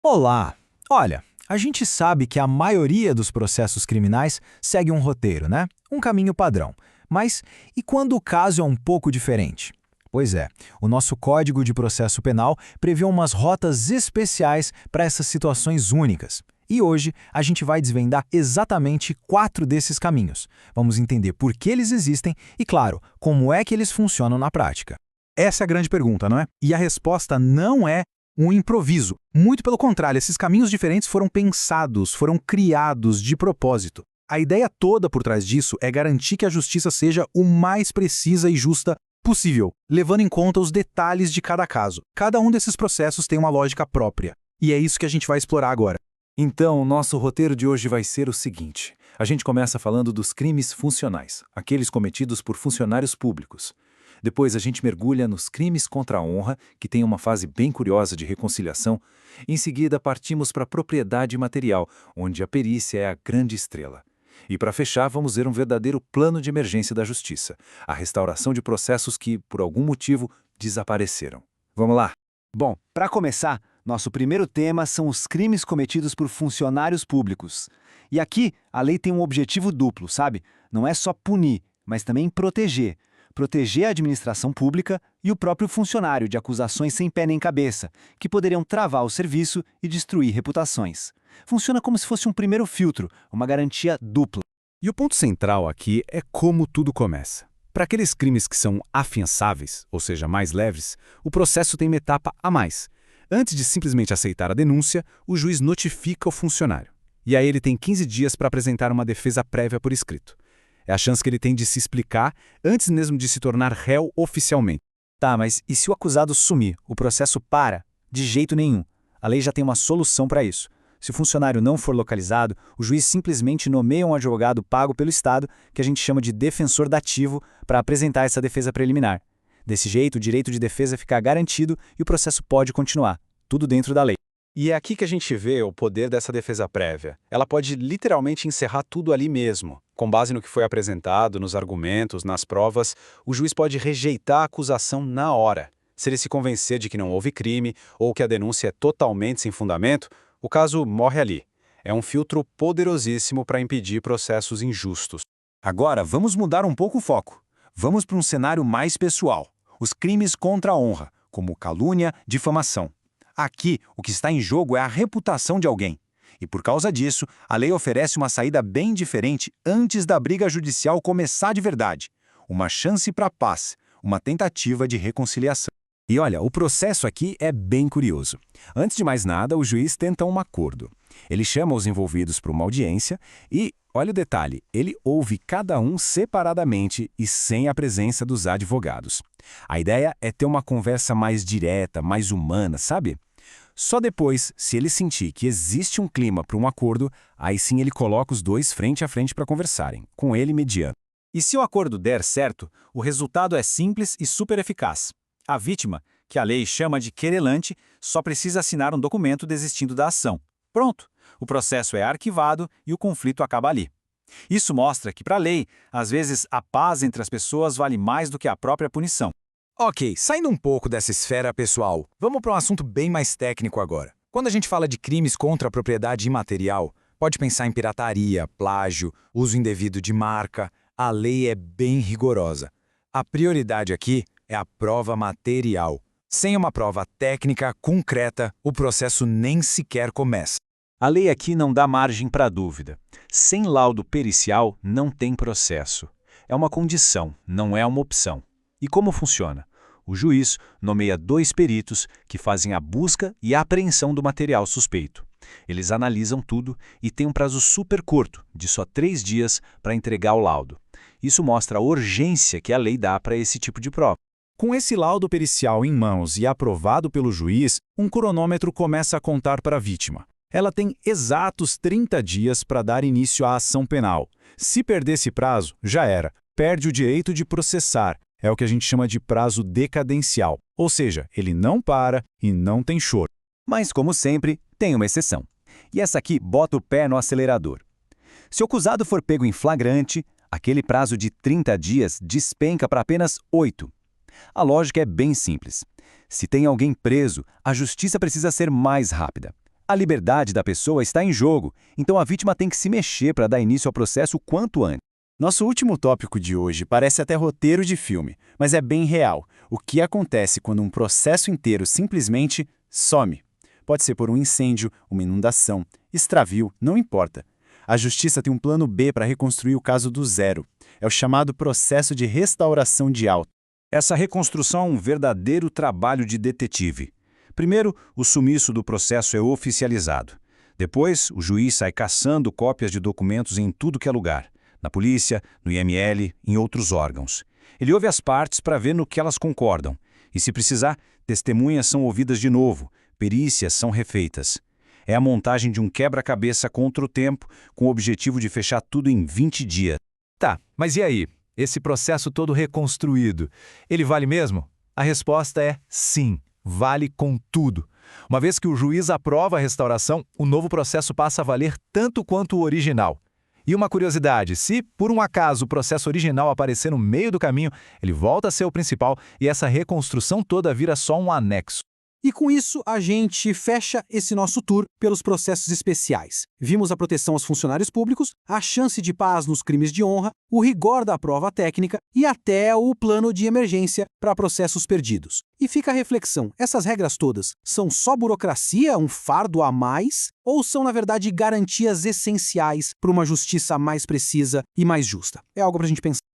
Olá! Olha, a gente sabe que a maioria dos processos criminais segue um roteiro, né? Um caminho padrão. Mas e quando o caso é um pouco diferente? Pois é, o nosso Código de Processo Penal prevê umas rotas especiais para essas situações únicas. E hoje a gente vai desvendar exatamente 4 desses caminhos. Vamos entender por que eles existem e, claro, como é que eles funcionam na prática. Essa é a grande pergunta, não é? E a resposta não é um improviso. Muito pelo contrário, esses caminhos diferentes foram pensados, foram criados de propósito. A ideia toda por trás disso é garantir que a justiça seja o mais precisa e justa possível, levando em conta os detalhes de cada caso. Cada um desses processos tem uma lógica própria. E é isso que a gente vai explorar agora. Então, o nosso roteiro de hoje vai ser o seguinte. A gente começa falando dos crimes funcionais, aqueles cometidos por funcionários públicos. Depois a gente mergulha nos crimes contra a honra, que tem uma fase bem curiosa de reconciliação. Em seguida, partimos para a propriedade material, onde a perícia é a grande estrela. E para fechar, vamos ver um verdadeiro plano de emergência da justiça, a restauração de processos que, por algum motivo, desapareceram. Vamos lá! Bom, para começar, nosso primeiro tema são os crimes cometidos por funcionários públicos. E aqui, a lei tem um objetivo duplo, sabe? Não é só punir, mas também proteger. Proteger a administração pública e o próprio funcionário de acusações sem pé nem cabeça, que poderiam travar o serviço e destruir reputações. Funciona como se fosse um primeiro filtro, uma garantia dupla. E o ponto central aqui é como tudo começa. Para aqueles crimes que são afiançáveis, ou seja, mais leves, o processo tem uma etapa a mais. Antes de simplesmente aceitar a denúncia, o juiz notifica o funcionário. E aí ele tem 15 dias para apresentar uma defesa prévia por escrito. É a chance que ele tem de se explicar antes mesmo de se tornar réu oficialmente. Tá, mas e se o acusado sumir? O processo para? De jeito nenhum. A lei já tem uma solução para isso. Se o funcionário não for localizado, o juiz simplesmente nomeia um advogado pago pelo Estado, que a gente chama de defensor dativo, para apresentar essa defesa preliminar. Desse jeito, o direito de defesa fica garantido e o processo pode continuar. Tudo dentro da lei. E é aqui que a gente vê o poder dessa defesa prévia. Ela pode literalmente encerrar tudo ali mesmo. Com base no que foi apresentado, nos argumentos, nas provas, o juiz pode rejeitar a acusação na hora. Se ele se convencer de que não houve crime ou que a denúncia é totalmente sem fundamento, o caso morre ali. É um filtro poderosíssimo para impedir processos injustos. Agora, vamos mudar um pouco o foco. Vamos para um cenário mais pessoal. Os crimes contra a honra, como calúnia, difamação. Aqui, o que está em jogo é a reputação de alguém. E por causa disso, a lei oferece uma saída bem diferente antes da briga judicial começar de verdade. Uma chance para a paz, uma tentativa de reconciliação. E olha, o processo aqui é bem curioso. Antes de mais nada, o juiz tenta um acordo. Ele chama os envolvidos para uma audiência e, olha o detalhe, ele ouve cada um separadamente e sem a presença dos advogados. A ideia é ter uma conversa mais direta, mais humana, sabe? Só depois, se ele sentir que existe um clima para um acordo, aí sim ele coloca os dois frente a frente para conversarem, com ele mediando. E se o acordo der certo, o resultado é simples e super eficaz. A vítima, que a lei chama de querelante, só precisa assinar um documento desistindo da ação. Pronto, o processo é arquivado e o conflito acaba ali. Isso mostra que, para a lei, às vezes a paz entre as pessoas vale mais do que a própria punição. Ok, saindo um pouco dessa esfera pessoal, vamos para um assunto bem mais técnico agora. Quando a gente fala de crimes contra a propriedade imaterial, pode pensar em pirataria, plágio, uso indevido de marca. A lei é bem rigorosa. A prioridade aqui é a prova material. Sem uma prova técnica concreta, o processo nem sequer começa. A lei aqui não dá margem para dúvida. Sem laudo pericial, não tem processo. É uma condição, não é uma opção. E como funciona? O juiz nomeia 2 peritos que fazem a busca e a apreensão do material suspeito. Eles analisam tudo e têm um prazo super curto, de só 3 dias, para entregar o laudo. Isso mostra a urgência que a lei dá para esse tipo de prova. Com esse laudo pericial em mãos e aprovado pelo juiz, um cronômetro começa a contar para a vítima. Ela tem exatos 30 dias para dar início à ação penal. Se perder esse prazo, já era. Perde o direito de processar. É o que a gente chama de prazo decadencial. Ou seja, ele não para e não tem choro. Mas, como sempre, tem uma exceção. E essa aqui bota o pé no acelerador. Se o acusado for pego em flagrante, aquele prazo de 30 dias despenca para apenas 8. A lógica é bem simples. Se tem alguém preso, a justiça precisa ser mais rápida. A liberdade da pessoa está em jogo, então a vítima tem que se mexer para dar início ao processo o quanto antes. Nosso último tópico de hoje parece até roteiro de filme, mas é bem real. O que acontece quando um processo inteiro simplesmente some? Pode ser por um incêndio, uma inundação, extravio, não importa. A justiça tem um plano B para reconstruir o caso do zero. É o chamado processo de restauração de auto. Essa reconstrução é um verdadeiro trabalho de detetive. Primeiro, o sumiço do processo é oficializado. Depois, o juiz sai caçando cópias de documentos em tudo que é lugar. Na polícia, no IML, em outros órgãos. Ele ouve as partes para ver no que elas concordam. E, se precisar, testemunhas são ouvidas de novo, perícias são refeitas. É a montagem de um quebra-cabeça contra o tempo, com o objetivo de fechar tudo em 20 dias. Tá, mas e aí? Esse processo todo reconstruído, ele vale mesmo? A resposta é sim, vale com tudo. Uma vez que o juiz aprova a restauração, o novo processo passa a valer tanto quanto o original. E uma curiosidade, se por um acaso o processo original aparecer no meio do caminho, ele volta a ser o principal e essa reconstrução toda vira só um anexo. E com isso, a gente fecha esse nosso tour pelos processos especiais. Vimos a proteção aos funcionários públicos, a chance de paz nos crimes de honra, o rigor da prova técnica e até o plano de emergência para processos perdidos. E fica a reflexão, essas regras todas são só burocracia, um fardo a mais? Ou são, na verdade, garantias essenciais para uma justiça mais precisa e mais justa? É algo para a gente pensar.